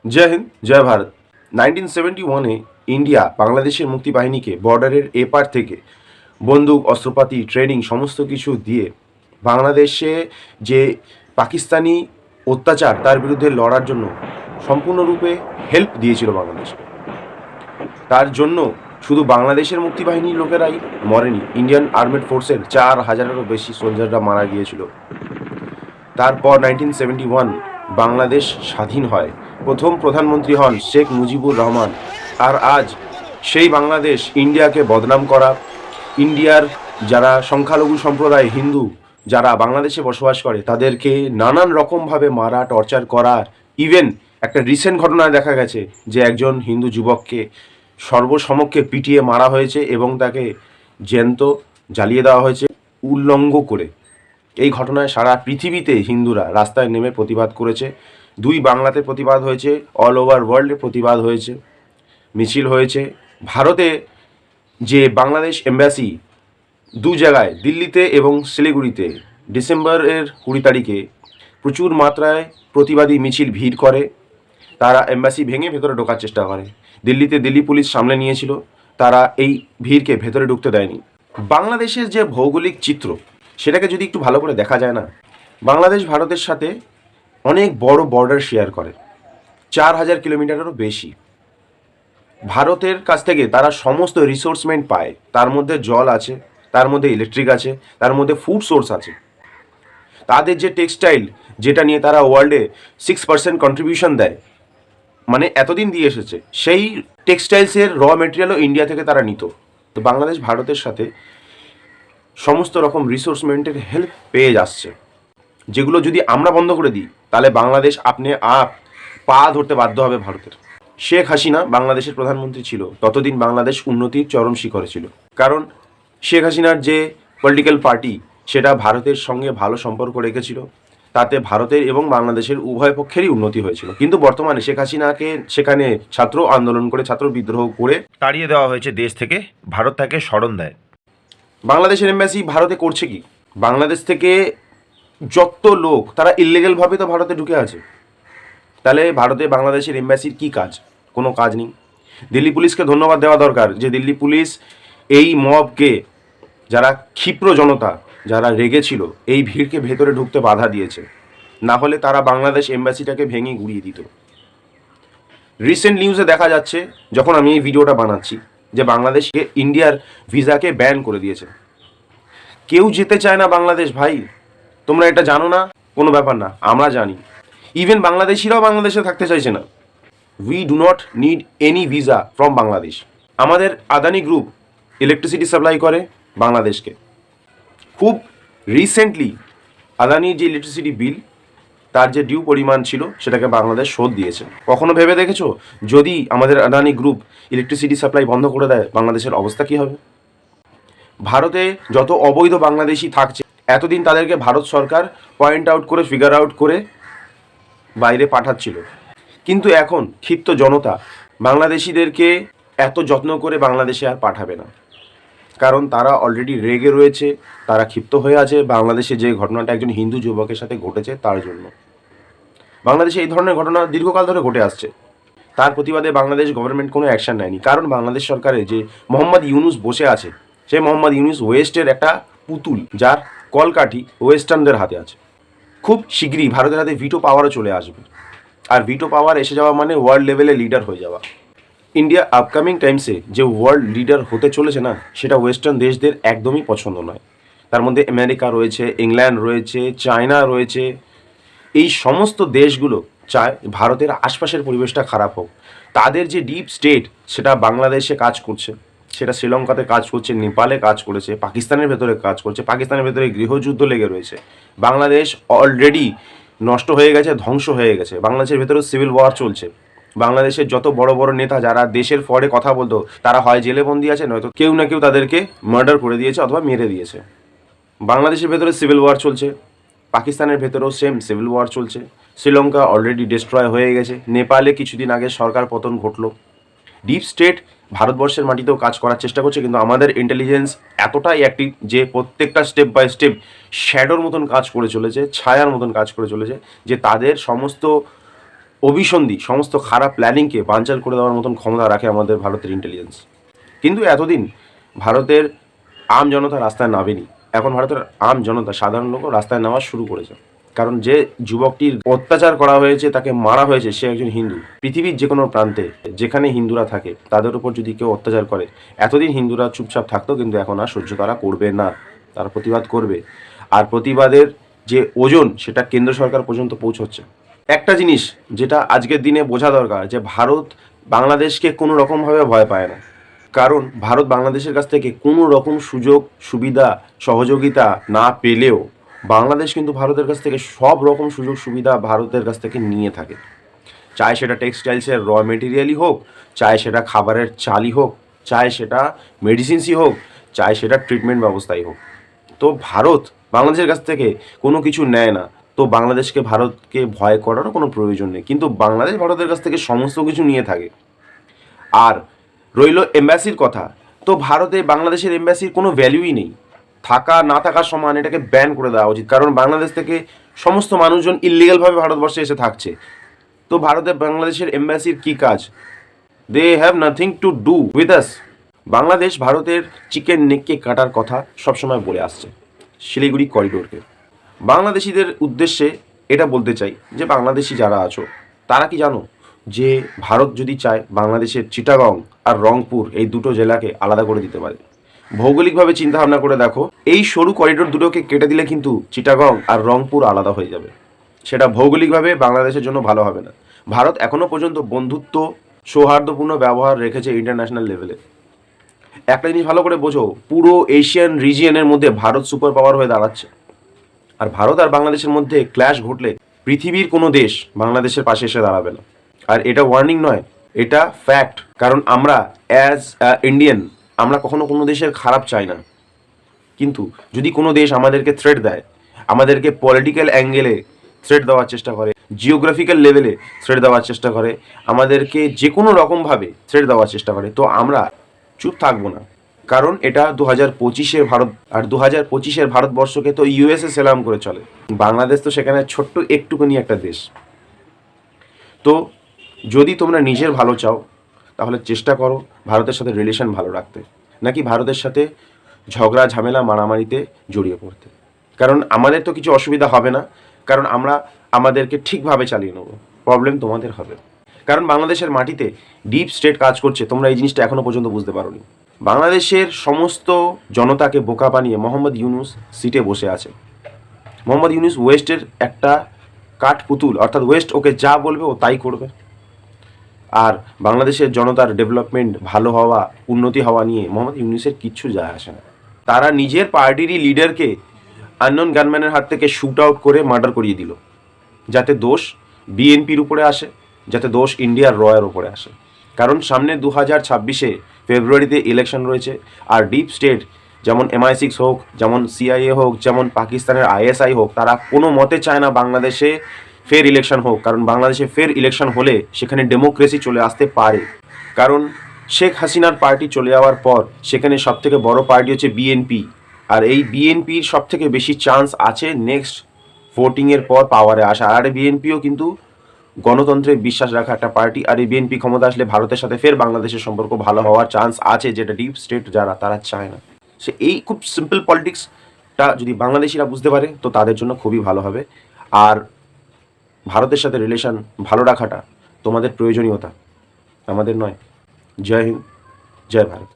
জয় হিন্দ, জয় Bharat. 1971-এ India বাংলাদেশের মুক্তিবাহিনীকে বর্ডারের এপার থেকে বন্দুক, অস্ত্রপাতি, ট্রেনিং সমস্ত কিছু দিয়ে বাংলাদেশে যে পাকিস্তানি অত্যাচার তার বিরুদ্ধে লড়ার জন্য সম্পূর্ণরূপে হেল্প দিয়েছিল বাংলাদেশকে। তার জন্য শুধু বাংলাদেশের মুক্তিবাহিনীর লোকেরাই মরেনি, ইন্ডিয়ান আর্মেড ফোর্সের 4,000-এরও বেশি সোলজাররা মারা গিয়েছিল। তারপর 1971 বাংলাদেশ স্বাধীন হয়, প্রথম প্রধানমন্ত্রী হন শেখ মুজিবুর রহমান। আর আজ সেই বাংলাদেশ ইন্ডিয়াকে বদনাম করা, ইন্ডিয়ার যারা সংখ্যালঘু সম্প্রদায় হিন্দু যারা বাংলাদেশে বসবাস করে তাদেরকে নানান রকমভাবে মারা, টর্চার করা। ইভেন একটা রিসেন্ট ঘটনায় দেখা গেছে যে একজন হিন্দু যুবককে সর্বসমক্ষে পিটিয়ে মারা হয়েছে এবং তাকে জ্যান্ত জ্বালিয়ে দেওয়া হয়েছে উল্লঙ্ঘ করে। এই ঘটনায় সারা পৃথিবীতে হিন্দুরা রাস্তায় নেমে প্রতিবাদ করেছে। দুই বাংলাতে প্রতিবাদ হয়েছে, অল ওভার ওয়ার্ল্ডে প্রতিবাদ হয়েছে, মিছিল হয়েছে। ভারতে যে বাংলাদেশ এম্বাসি দু জায়গায়, দিল্লিতে এবং শিলিগুড়িতে, ডিসেম্বরের 20 তারিখে প্রচুর মাত্রায় প্রতিবাদী মিছিল ভিড় করে। তারা এম্বাসি ভেঙে ভেতরে ঢোকার চেষ্টা করে। দিল্লিতে দিল্লি পুলিশ সামলে নিয়েছিল, তারা এই ভিড়কে ভেতরে ঢুকতে দেয়নি। বাংলাদেশের যে ভৌগোলিক চিত্র সেটাকে যদি একটু ভালো করে দেখা যায় না, বাংলাদেশ ভারতের সাথে অনেক বড় বর্ডার শেয়ার করে, 4,000 কিলোমিটারেরও বেশি। ভারতের কাছ থেকে তারা সমস্ত রিসোর্সমেন্ট পায়, তার মধ্যে জল আছে, তার মধ্যে ইলেকট্রিক আছে, তার মধ্যে ফুড সোর্স আছে। তাদের যে টেক্সটাইল, যেটা নিয়ে তারা ওয়ার্ল্ডে 6% কন্ট্রিবিউশন দেয়, মানে এতদিন দিয়ে এসেছে, সেই টেক্সটাইলসের র মেটেরিয়ালও ইন্ডিয়া থেকে তারা নিত। তো বাংলাদেশ ভারতের সাথে সমস্ত রকম রিসোর্সমেন্টের হেল্প পেয়ে যাচ্ছে, যেগুলো যদি আমরা বন্ধ করে দিই তাহলে বাংলাদেশ আপনি পা ধরতে বাধ্য হবে ভারতের। শেখ হাসিনা বাংলাদেশের প্রধানমন্ত্রী ছিল, ততদিন বাংলাদেশ উন্নতির চরম শিখরে ছিল, কারণ শেখ হাসিনার যে পলিটিক্যাল পার্টি সেটা ভারতের সঙ্গে ভালো সম্পর্ক রেখেছিল, তাতে ভারতের এবং বাংলাদেশের উভয় পক্ষেরই উন্নতি হয়েছিল। কিন্তু বর্তমানে শেখ হাসিনাকে সেখানে ছাত্র আন্দোলন করে, ছাত্র বিদ্রোহ করে তাড়িয়ে দেওয়া হয়েছে দেশ থেকে, ভারত তাকে স্মরণ দেয়। বাংলাদেশের এম্বাসি ভারতে করছে কি? বাংলাদেশ থেকে যত লোক তারা ইললিগালভাবে তো ভারতে ঢুকে আছে, তাহলে ভারতে বাংলাদেশের এম্বাসির কি কাজ? কোনো কাজ নেই। দিল্লি পুলিশকে ধন্যবাদ দেওয়া দরকার যে দিল্লি পুলিশ এই মবকে, যারা ক্ষিপ্র জনতা যারা রেগেছিল, এই ভিড়কে ভেতরে ঢুকতে বাধা দিয়েছে, না হলে তারা বাংলাদেশ এম্বাসিটাকে ভেঙে গুড়িয়ে দিত। রিসেন্ট নিউজে দেখা যাচ্ছে, যখন আমি এই ভিডিওটা বানাচ্ছি, যে বাংলাদেশকে ইন্ডিয়ার ভিসাকে ব্যান করে দিয়েছে। কেউ যেতে চায় না বাংলাদেশ ভাই, তোমরা এটা জানো না? কোনো ব্যাপার না, আমরা জানি। ইভেন বাংলাদেশিরাও বাংলাদেশে থাকতে চাইছে না। We do not need any visa from Bangladesh. আমাদের আদানি গ্রুপ ইলেকট্রিসিটি সাপ্লাই করে বাংলাদেশকে। খুব রিসেন্টলি আদানির যে ইলেকট্রিসিটি বিল, তার যে ডিউ পরিমাণ ছিল সেটাকে বাংলাদেশ শোধ দিয়েছে। কখনো ভেবে দেখেছো যদি আমাদের আদানি গ্রুপ ইলেকট্রিসিটি সাপ্লাই বন্ধ করে দেয় বাংলাদেশের অবস্থা কী হবে? ভারতে যত অবৈধ বাংলাদেশি থাকছে, এতদিন তাদেরকে ভারত সরকার পয়েন্ট আউট করে, ফিগার আউট করে বাইরে পাঠাচ্ছিল, কিন্তু এখন ক্ষিপ্ত জনতা বাংলাদেশিদেরকে এত যত্ন করে বাংলাদেশে আর পাঠাবে না, কারণ তারা অলরেডি রেগে রয়েছে, তারা ক্ষিপ্ত হয়ে আছে বাংলাদেশে যে ঘটনাটা একজন হিন্দু যুবকের সাথে ঘটেছে তার জন্য। বাংলাদেশে এই ধরনের ঘটনা দীর্ঘকাল ধরে ঘটে আসছে, তার প্রতিবাদে বাংলাদেশ গভর্নমেন্ট কোনো অ্যাকশন নেয়নি, কারণ বাংলাদেশ সরকারে যে মোহাম্মদ ইউনুস বসে আছে, সেই মোহাম্মদ ইউনুস ওয়েস্টের একটা পুতুল, যার কলকাঠি ওয়েস্টার্নদের হাতে আছে। খুব শীঘ্রই ভারতের হাতে ভিটো পাওয়ারও চলে আসবে, আর ভিটো পাওয়ার এসে যাওয়া মানে ওয়ার্ল্ড লেভেলে লিডার হয়ে যাওয়া। ইন্ডিয়া আপকামিং টাইমসে যে ওয়ার্ল্ড লিডার হতে চলেছে না, সেটা ওয়েস্টার্ন দেশদের একদমই পছন্দ নয়। তার মধ্যে আমেরিকা রয়েছে, ইংল্যান্ড রয়েছে, চায়না রয়েছে। এই সমস্ত দেশগুলো চায় ভারতের আশপাশের পরিবেশটা খারাপ হোক। তাদের যে ডিপ স্টেট সেটা বাংলাদেশে কাজ করছে, সেটা শ্রীলঙ্কাতে কাজ করছে, নেপালে কাজ করেছে, পাকিস্তানের ভেতরে কাজ করছে, পাকিস্তানের ভেতরে গৃহযুদ্ধ লেগে রয়েছে। বাংলাদেশ অলরেডি নষ্ট হয়ে গেছে, ধ্বংস হয়ে গেছে। বাংলাদেশের ভেতরে সিভিল ওয়ার চলছে। বাংলাদেশের যত বড় বড় নেতা যারা দেশের ফরে কথা বলতো, তারা হয় জেলে বন্দি আছে, নয়তো কেউ না কেউ তাদেরকে মার্ডার করে দিয়েছে অথবা মেরে দিয়েছে। বাংলাদেশের ভেতরে সিভিল ওয়ার চলছে, পাকিস্তানের ভেতরেও সেম সিভিল ওয়ার চলছে। শ্রীলঙ্কা অলরেডি ডিস্ট্রয় হয়ে গেছে, নেপালে কিছুদিন আগে সরকার পতন ঘটলো। ডিপ স্টেট ভারতবর্ষের মাটিতেও কাজ করার চেষ্টা করছে, কিন্তু আমাদের ইন্টেলিজেন্স এতটাই অ্যাক্টিভ যে প্রত্যেকটা স্টেপ বাই স্টেপ শ্যাডোর মতন কাজ করে চলেছে, ছায়ার মতন কাজ করে চলেছে, যে তাদের সমস্ত অভিসন্ধি, সমস্ত খারাপ প্ল্যানিংকে বানচাল করে দেওয়ার মতন ক্ষমতা রাখে আমাদের ভারতের ইন্টেলিজেন্স। কিন্তু এতদিন ভারতের আম জনতা রাস্তায় নামেনি, এখন ভারতের আম জনতা, সাধারণ লোকও রাস্তায় নামা শুরু করেছে। কারণ যে যুবকটির অত্যাচার করা হয়েছে, তাকে মারা হয়েছে, সে একজন হিন্দু। পৃথিবীর যে কোনো প্রান্তে যেখানে হিন্দুরা থাকে তাদের উপর যদি কেউ অত্যাচার করে, এতদিন হিন্দুরা চুপচাপ থাকতো, কিন্তু এখন আর সহ্য তারা করবে না, তারা প্রতিবাদ করবে। আর প্রতিবাদের যে ওজন সেটা কেন্দ্র সরকার পর্যন্ত পৌঁছচ্ছে। একটা জিনিস যেটা আজকের দিনে বোঝা দরকার, যে ভারত বাংলাদেশকে কোনো রকমভাবে ভয় পায় না। কারণ ভারত বাংলাদেশের কাছ থেকে কোনো রকম সুযোগ সুবিধা সহযোগিতা না পেলেও বাংলাদেশ কিন্তু ভারতের কাছ থেকে সব রকম সুযোগ সুবিধা ভারতের কাছ থেকে নিয়ে থাকে। চাই সেটা টেক্সটাইলসের র মেটেরিয়ালই হোক, চাই সেটা খাবারের চালই হোক, চাই সেটা মেডিসিনসই হোক, চাই সেটা ট্রিটমেন্ট ব্যবস্থাই হোক। তো ভারত বাংলাদেশের কাছ থেকে কোনো কিছু নেয় না, তো বাংলাদেশকে ভারতকে ভয় করারও কোনো প্রয়োজন নেই। কিন্তু বাংলাদেশ ভারতের কাছ থেকে সমস্ত কিছু নিয়ে থাকে। আর রইল এম্বাসির কথা, তো ভারতে বাংলাদেশের এম্বাসির কোনো ভ্যালুই নেই, থাকা না থাকার সমান, এটাকে ব্যান করে দেওয়া উচিত। কারণ বাংলাদেশ থেকে সমস্ত মানুষজন ইললিগালভাবে ভারতবর্ষে এসে থাকছে। তো ভারতে বাংলাদেশের এম্বাসির কী কাজ? They have nothing to do with us. Bangladesh ভারতের চিকেন নেককে কাটার কথা সবসময় বলে আসছে, শিলিগুড়ি করিডোরকে। বাংলাদেশিদের উদ্দেশ্যে এটা বলতে চাই যে বাংলাদেশি যারা আছো তারা কি জানো যে ভারত যদি চায় বাংলাদেশের চিটাগং আর রংপুর এই দুটো জেলাকে আলাদা করে দিতে পারে। ভৌগোলিকভাবে চিন্তা ভাবনা করে দেখো, এই সরু করিডোর দুটোকে কেটে দিলে কিন্তু চিটাগং আর রংপুর আলাদা হয়ে যাবে। সেটা ভৌগোলিকভাবে বাংলাদেশের জন্য ভালো হবে না। ভারত এখনো পর্যন্ত বন্ধুত্ব সৌহার্দ্যপূর্ণ ব্যবহার রেখেছে ইন্টারন্যাশনাল লেভেলে। একটা জিনিস ভালো করে বোঝো, পুরো এশিয়ান রিজিয়নের মধ্যে ভারত সুপার পাওয়ার হয়ে দাঁড়াচ্ছে। আর ভারত আর বাংলাদেশের মধ্যে ক্ল্যাশ ঘটলে পৃথিবীর কোনো দেশ বাংলাদেশের পাশে এসে দাঁড়াবে না। আর এটা ওয়ার্নিং নয়, এটা ফ্যাক্ট। কারণ আমরা অ্যাজ ইন্ডিয়ান আমরা কখনো কোনো দেশের খারাপ চাই না। কিন্তু যদি কোনো দেশ আমাদেরকে থ্রেট দেয়, আমাদেরকে পলিটিক্যাল অ্যাঙ্গেলে থ্রেট দেওয়ার চেষ্টা করে, জিওগ্রাফিক্যাল লেভেলে থ্রেট দেওয়ার চেষ্টা করে, আমাদেরকে যে কোনো রকমভাবে থ্রেট দেওয়ার চেষ্টা করে, তো আমরা চুপ থাকবো না। কারণ এটা 2025-এর ভারত, আর 2025-এর ভারতবর্ষকে তো ইউএসএ সেলাম করে চলে। বাংলাদেশ তো সেখানে ছোট্ট একটুখানি একটা দেশ। তো যদি তোমরা নিজের ভালো চাও তাহলে চেষ্টা করো ভারতের সাথে রিলেশন ভালো রাখতে, নাকি ভারতের সাথে ঝগড়া ঝামেলা মারামারিতে জড়িয়ে পড়তে। কারণ আমাদের তো কিছু অসুবিধা হবে না, কারণ আমরা আমাদেরকে ঠিকভাবে চালিয়ে নেবো। প্রবলেম তোমাদের হবে। কারণ বাংলাদেশের মাটিতে ডিপ স্টেট কাজ করছে, তোমরা এই জিনিসটা এখনও পর্যন্ত বুঝতে পারোনি। বাংলাদেশের সমস্ত জনতাকে বোকা বানিয়ে মোহাম্মদ ইউনুস সিটে বসে আছে। মোহাম্মদ ইউনুস ওয়েস্টের একটা কাঠ পুতুল, অর্থাৎ ওয়েস্ট ওকে যা বলবে ও তাই করবে। আর বাংলাদেশের জনতার ডেভেলপমেন্ট ভালো হওয়া, উন্নতি হওয়া নিয়ে মোহাম্মদ ইউনুসের কিচ্ছু যায় আসে না। তারা নিজের পার্টিরই লিডারকে আননোন গানম্যানের হাত থেকে শুট আউট করে মার্ডার করিয়ে দিল, যাতে দোষ বিএনপির উপরে আসে, যাতে দোষ ইন্ডিয়ার রয়ের উপরে আসে। কারণ সামনে 2026-এ ফেব্রুয়ারিতে ইলেকশন রয়েছে। আর ডিপ স্টেট যেমন MI6 হোক, যেমন CIA হোক, যেমন পাকিস্তানের ISI হোক, তারা কোনো মতে চায় না বাংলাদেশে ফের ইলেকশন হোক। কারণ বাংলাদেশে ফের ইলেকশন হলে সেখানে ডেমোক্রেসি চলে আসতে পারে। কারণ শেখ হাসিনার পার্টি চলে যাওয়ার পর সেখানে সবথেকে বড় পার্টি হচ্ছে বিএনপি। আর এই বিএনপির সবথেকে বেশি চান্স আছে নেক্সট ভোটিংয়ের পর পাওয়ারে আসা। আর বিএনপিও কিন্তু গণতন্ত্রে বিশ্বাস রাখা একটা পার্টি। আর এই বিএনপি ক্ষমতা আসলে ভারতের সাথে ফের বাংলাদেশের সম্পর্ক ভালো হওয়ার চান্স আছে, যেটা ডিপ স্টেট যারা তারা চায় না। সে এই খুব সিম্পল পলিটিক্সটা যদি বাংলাদেশিরা বুঝতে পারে তো তাদের জন্য খুবই ভালো হবে। আর ভারতের সাথে রিলেশন ভালো রাখাটা তোমাদের প্রয়োজনীয়তা, আমাদের নয়। জয় হিন্দ, জয় ভারত।